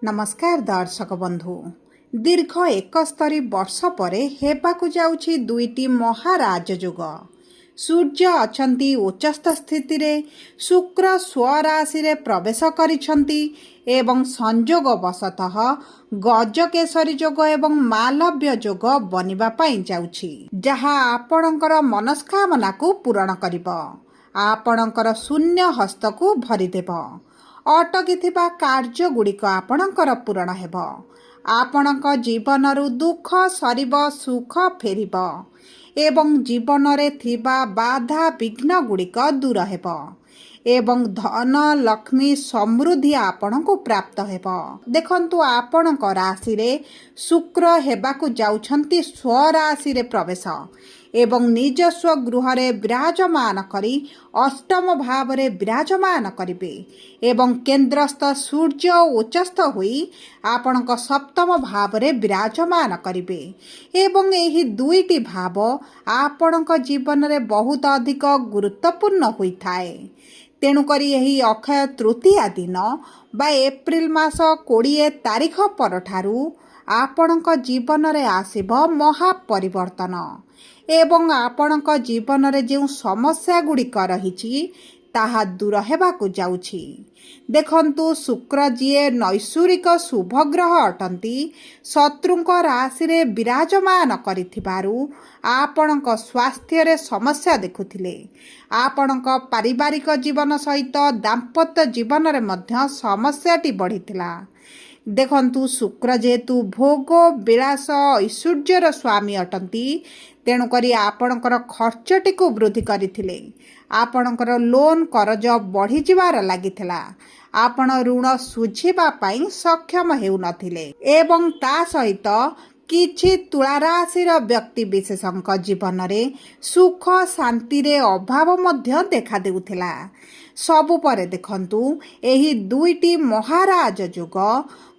नमस्कार दर्शक बंधु। दीर्घ 71 वर्ष परे हेबाकु जाउछि दुईटी महाराज युग। सूर्य अछंती उच्चस्थ स्थिति रे, शुक्र स्वराशि रे प्रवेश करिछंती एवं संयोग वशतः गजकेसरी योग एवं मालव्य योग बनिबा पई जाउछि, जहा आपणकर मनस्कामना को पूरण करिब, आपणकर शून्य हस्त को भरी देब। अटकी कार्य गुड़िक आपणकर पूरण हेब। आपणक जीवनरु दुख सरिब, सुख फेरिब एवं जीवन रे थिबा बाधा विघ्न गुड़िक दूर हेब एवं धन लक्ष्मी समृद्धि आपण को प्राप्त हेब। देखंतु आपणक राशि रे शुक्र हेबाकु जाउछंती स्वराशि रे प्रवेश एवं निजस्व गृह रे विराजमान करी अष्टम भाव रे विराजमान करिवे एवं केन्द्रस्थ सूर्य उच्चस्थ होई आपणक सप्तम भाव रे विराजमान करिवे एवं एही दुईटी भाव आपणक जीवन रे बहुत अधिक गुरुत्वपूर्ण होइथाए। तेणुकरी यही अक्षय तृतीया दिन बा एप्रिल मास 20 तारीख परठारू आपणक जीवन रे आसिब महापरिवर्तन एवं आपणक जीवन रे जो समस्या गुड़िक रही ताहा दूर हेबाकु जाउछि। देखंतु शुक्र जीए नैसर्गिक शुभग्रह अटंती शत्रुंक राशि रे विराजमान करिथिबारु आपणक स्वास्थ्य रे समस्या देखुथिले। आपणक पारिवारिक जीवन सहित दाम्पत्य जीवन रे मध्य समस्याटी बढ़िथिला। देखंतु शुक्र जेतु भोग विलास ऐश्वर्यर स्वामी अटंती, तेणुकरी आपणकर खर्चटी को वृद्धि करिथिले। आपणकर लोन करज बढ़ी जिवार लागिथिला। आपण ऋण सुझिबा पई सक्षम हेउ नथिले एवं ता सहित किछि तुला राशिर व्यक्ति विशेषଙ୍କ जीवन रे सुख शांति रे अभाव मध्य देखा देउथिला। सबु परे देखंतु एही दुईटी महाराज योग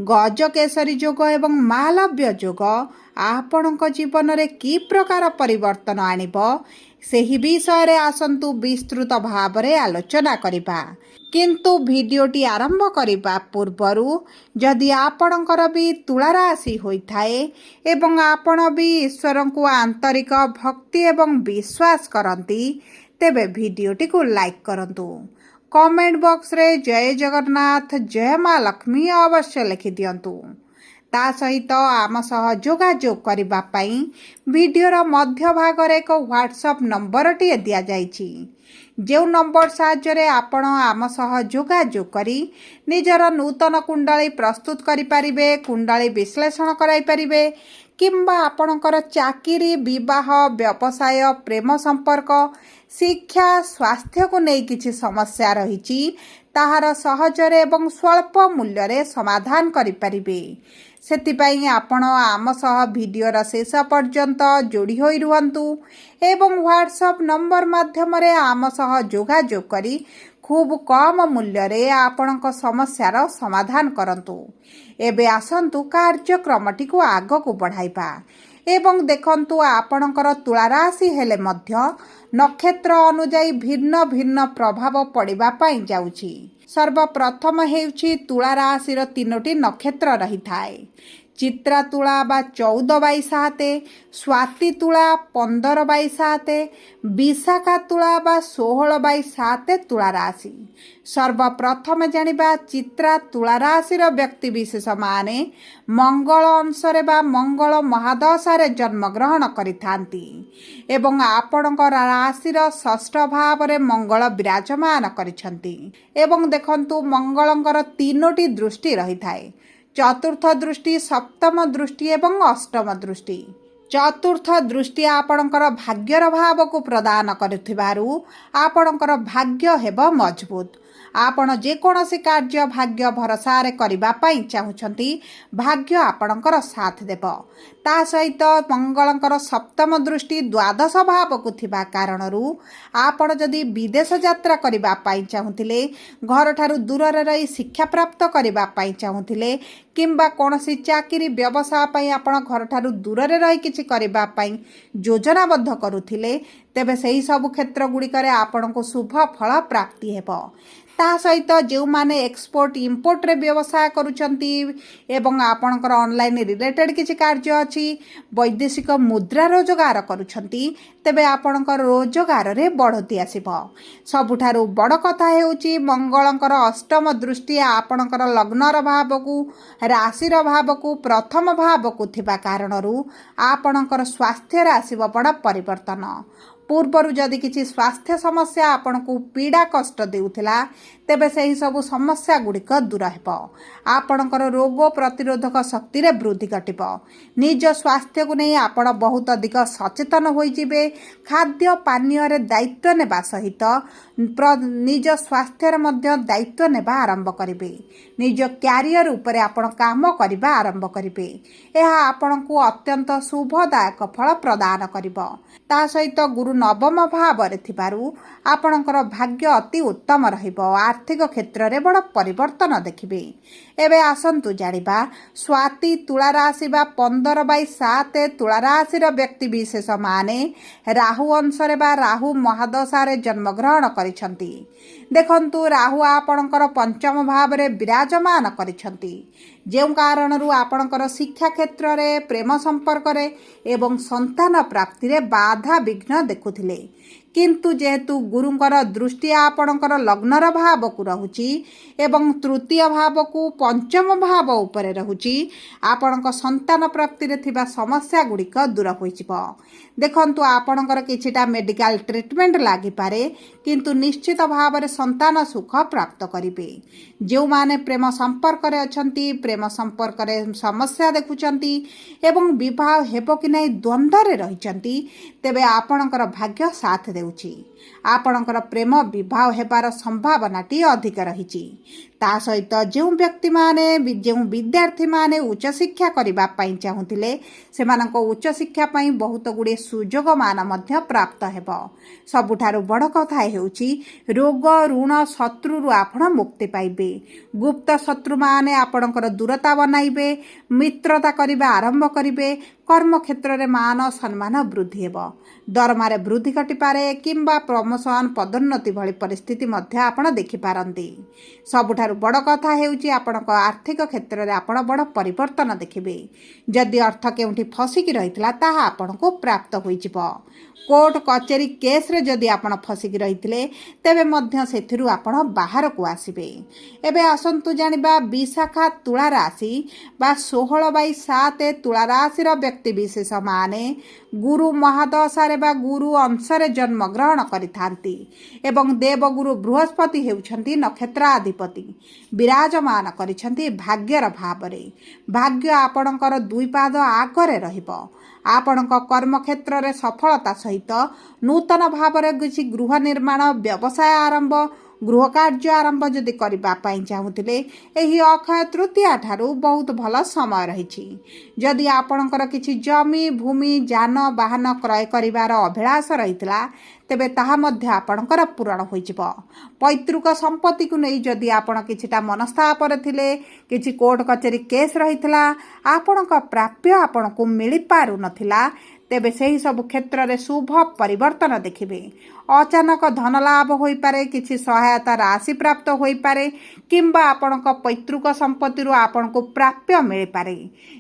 गजकेसरी योग एवं मालव्य योग आपणक जीवन रे की प्रकार परिवर्तन आनिब सेही विषय रे आसंतु विस्तृत भाव रे आलोचना करिबा। किंतु वीडियोटी आरंभ करिबा पूर्वरु जदि आपणकर भी तुला राशि होइथाए एवं आपण भी ईश्वर को आंतरिक भक्ति एवं विश्वास करंती, तेबे वीडियोटी को लाइक करंतु। कमेंट बॉक्स रे जय जगन्नाथ जय मां लक्ष्मी अवश्य लिखि दियंतु। ता सहित आम सह जोगाजोग करिबा पई वीडियोर मध्य भाग रे एक व्हाट्सएप नंबर टी दिया जाइछि, जो नंबर साहाय्य आपण आम सह जोगाजोग करी निजर नूतन कुंडली प्रस्तुत करि परिबे, कुंडली विश्लेषण कराई परिबे किंबा आपणकर चाकरी विवाह व्यवसाय प्रेम संपर्क शिक्षा स्वास्थ्य को नहीं किछि समस्या रही ताहार सहजरे एवं स्वल्प मूल्य रे समाधान करि परिबे। सेतिपई आपण आम सह वीडियोर शेष पर्यंत जोड़ी होई रुहंतु एवं व्हाट्सएप नंबर माध्यम रे आम सह जोगाजोग करी खूब कम मूल्य रे आपणक समस्यार समाधान करंतु। एबे आसंतु कार्यक्रमटी को आग को बढ़ाइबा एवं देखंतु आपणकर तुला राशि हेले मध्य नक्षत्र अनुजाई भिन्न भिन्न प्रभाव पड़िबा पई जाउछि। सर्वप्रथम हेउछि तुला राशिर 3टी नक्षत्र रही थाए। चित्रा तुला बा 14/7, स्वाति तुला 15/7, विशाखा तुला बा 16/7 तुला राशि। सर्वप्रथम जानिबा चित्रा तुला राशिर व्यक्ति विशेष माने मंगल अंशरे बा मंगल महादशारे जन्म ग्रहण करिथांती एवं आपणकर राशिर षष्ठ भाव रे मंगल विराजमान करिछंती एवं देखंतु मंगलंकर 3टी दृष्टि रही थाए। चतुर्थ दृष्टि, सप्तम दृष्टि एवं अष्टम दृष्टि। चतुर्थ दृष्टि आपणकर भाग्यर भाव को प्रदान करुथिबारु आपणकर भाग्य हेब मजबूत। आपण जे कोनोसी कार्य भाग्य भरोसा रे करिबा पई चाहुछंती, भाग्य आपणकर साथ देब। ता सहित मंगलंकर सप्तम दृष्टि द्वादश भाव को थिबा कारणरू आपण जदि विदेश यात्रा करिबा पई चाहुथिले, घर ठारू दूर रे रही शिक्षा प्राप्त करिबा पई चाहुथिले किंबा कोनोसी चाकरी व्यवसाय पई आपण घर ठारू दूर रे रही किछि करिबा पई योजनाबद्ध करुथिले, तेबे सेही सब क्षेत्र गुड़िक आपन को शुभ फल प्राप्ति हेब। ता सहित जो माने एक्सपोर्ट इंपोर्ट रे व्यवसाय करुछंती एवं आपणकर ऑनलाइन रिलेटेड किछि कार्य अछि वैदेशिक मुद्रा रोजगार करुछंती तेबे आपणकर रोजगार रे बढ़ती आसीबो। सबुठारु बड़ कथा हेउची मंगलंकर अष्टम दृष्टि आपणकर लग्नर भावकु राशिर भावकु प्रथम भावकु थिबा कारणरू आपणकर स्वास्थ्य रे आसीबो बड़ परिवर्तन। पूर्वर जदि किसी स्वास्थ्य समस्या आपन को पीड़ा कष्ट देउथिला तेबे सही सब समस्या गुड़िक दूर हेब। आपणकर रोग प्रतिरोधक शक्ति रे वृद्धि घटिब। निज स्वास्थ्य को नहीं आपण बहुत अधिक सचेतन होई जिवे। खाद्य पानीय रे दायित्व नेबा सहित निज स्वास्थ्य रे मध्य दायित्व नेबा आरंभ करिवे। निज क्यारियर उपरे आपण काम करिबा आरंभ करिवे। एहा आपण को अत्यंत शुभदायक फल प्रदान करिब। ता सहित गुरु नवम भाव रे थिबारु आपणकर भाग्य अति उत्तम रहिब। आर्थिक क्षेत्र रे बड़ परिवर्तन देखिबे। एबे आसंतु जानिबा स्वाति तुला राशि बा 15/7 तुला राशि रो व्यक्ति विशेष माने राहु अंश रे बा राहु महादशा रे जन्म ग्रहण करिसंती। देखंतु राहु आपणकर पंचम भाव रे विराजमान करिसंती जे कारणरू आपणकर शिक्षा क्षेत्र रे प्रेम संपर्क रे एवं संतान प्राप्ति रे बाधा विघ्न देखुथिले किंतु जेहेतु गुरुंकर दृष्टि आपणकर लग्नर भाव को रहुची एवं तृतीय भाव को पंचम भाव उपरे रहुची आपणक संतान प्राप्ति रे थिबा समस्या गुड़िक दूर होइजिबो। देखंतु आपणकर किछिटा मेडिकल ट्रीटमेंट लागि पारे किंतु निश्चित भाव रे संतान सुख प्राप्त करिवे। जो माने प्रेम संपर्क रे अछंती प्रेम संपर्क रे समस्या देखुचंती एवं विवाह हेबो कि नै द्वंद्व रे रहिचंती तेबे आपणकर भाग्य साथ देउची। आपणकर प्रेम विवाह हेबार संभावनाटी अधिक रहिची। ता सहित जो व्यक्ति माने जो विद्यार्थी माने उच्च शिक्षा करबा पई चाहुतिले सेमानको उच्च शिक्षा पई बहुत गुडे सुजोग मान मध्य प्राप्त हेबो। सबुठारु बड़ कथा हेउची रोग ऋण शत्रु आपण मुक्ति पाइबे। गुप्त शत्रु माने आपणकर दूरता बनाइबे। मित्रता करबा आरंभ करिवे। कर्म क्षेत्र रे मान सम्मान वृद्धि हेबो। दरमारे वृद्धि घटी पारे किंबा प्रमोशन पदोन्नति भली परिस्थिति मध्य आपण देखि पारंती। सबुठारु बड़ कथा हेउची आपणक आर्थिक क्षेत्र रे आपण बड़ परिवर्तन देखिबे। जदि अर्थ केउठी फसिकी रहितला ताहा आपणको प्राप्त होइजिबो। कोर्ट कचेरी केस रे जदि आपण फसिकी रहितले तेबे मध्य सेथिरु आपण बाहर को आसीबे। एबे आसंतु जानिबा विशाखा तुला राशि बा 16/7 तुला राशि रो व्यक्ति विशेष माने गुरु महादशा रे बा गुरु अंश रे जन्म ग्रहण करिथांती एवं देवगुरु बृहस्पति हेउछंती नक्षत्राधिपति विराजमान करिछंती भाग्यर भाव रे। भाग्य आपणकर दुई पाद आगरे रहिबो। आपणक कर्म क्षेत्र रे सफलता सहित नूतन भाव रे किछि गृह निर्माण व्यवसाय आरंभ गृह कार्य आरंभ जदि करबा पई चाहुतिले एही अक्षय तृतीया ठारू बहुत भल समय रहिछि। जदि आपणकर किछि जमी भूमि जान वाहन क्रय करिवार अभिलाष रहितला तेबे ताहा मध्य आपणकर पूरण होइजिबो। पैतृक संपत्ति को नै जदि आपण किछिटा मनस्ताप रे थिले किछि कोर्ट कचेरी केस रहितला आपणक प्राप्य आपणको मिलि पारु नथिला तेबे सही सब क्षेत्र रे शुभ परिवर्तन देखिबे। अचानक धन लाभ होई पारे किछि सहायता राशि प्राप्त होई पारे किंबा आपणक पैतृक संपत्ति रु आपणको प्राप्य मिलि पारे।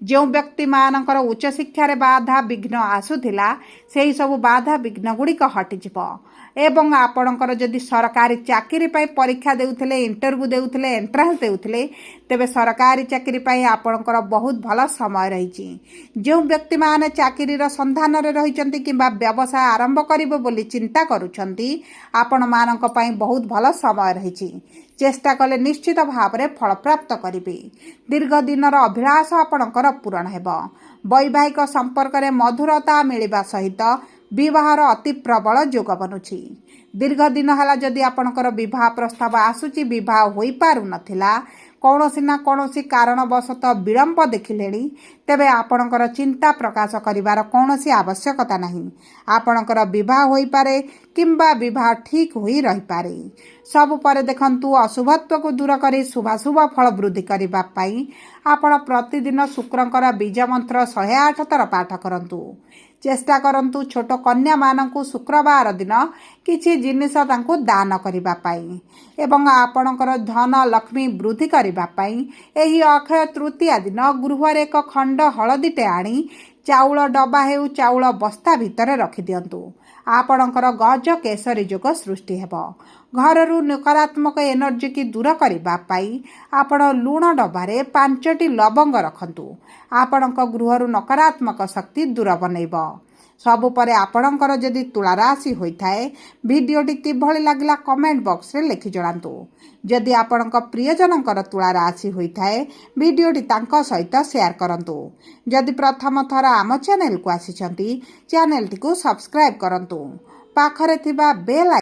जो व्यक्ति मानकर उच्च शिक्षा रे बाधा विघ्न आसुथिला सेही सब बाधा विघ्न गुड़िक हटिजिबो एवं आपणकर जदि सरकारी चाकरी पई परीक्षा देउथिले इंटरव्यू देउथिले एंट्रांस देउथिले तेबे सरकारी चाकरी पई आपणकर बहुत भल समय रहिछि। जो व्यक्ति माने चाकरी रो संधान रे रहिचंती किंबा व्यवसाय आरंभ करिबो बोली चिंता करूछंती आपण मानक पई बहुत भल समय रहिछि। चेष्टा कले निश्चित भाव रे फल प्राप्त करिवे। दीर्घ दिनर अभिलाष आपणकर पूर्ण हेबो। वैवाहिक संपर्क रे मधुरता मिलिबा सहित विवाहर अति प्रबल जोग बनुछि। दीर्घ दिन हला जदि आपणकर विवाह प्रस्ताव आसुची विवाह होई पारु नथिला कौनसी ना कौनसी कारणवशत विलंब देखिलेनी तेबे आपणकर चिंता प्रकाश करिवार कौनसी आवश्यकता नहीं। आपणकर विवाह होई पारे किंबा विवाह ठीक होई रही पारे। सब पर देखंतु अशुभत्व को दूर करी शुभाशुभ फल वृद्धि करिबा पई आपण प्रतिदिन शुक्रंकर बीज मंत्र 108 थर पाठ करंतु। चेष्टा करंतु छोट कन्या मानकु शुक्रवार दिन किछि जिनिस तांकु दान करिबा पाई एवं आपणकर धन लक्ष्मी वृद्धि करिबा पाई एही अक्षय तृतीया दिन गृहर एक खंड हलदीटे आनी चाउल डबा हेउ चाउल बस्ता भितर रखि दियंतु आपणकर गज केसरी जोग सृष्टि हेब। घररू नकारात्मक एनर्जी की दूर करिबा पाई आपण लुण डबारे 5टी लवंग रखंतु आपणक गृहरू नकारात्मक शक्ति दूर बनैब। सबु परे आपणकर जदि तुला राशि होइथाए वीडियोटी किभଳି लागिला कमेंट बॉक्स रे लिखि जणांतु। जदि आपणक प्रियजनकर तुला राशि होइथाए वीडियोटी तांको सहित शेयर करंतु। जदि प्रथम थर आम चैनल को आसिछंती चैनल टी को सब्सक्राइब करंतु। पाखरे थिबा बेल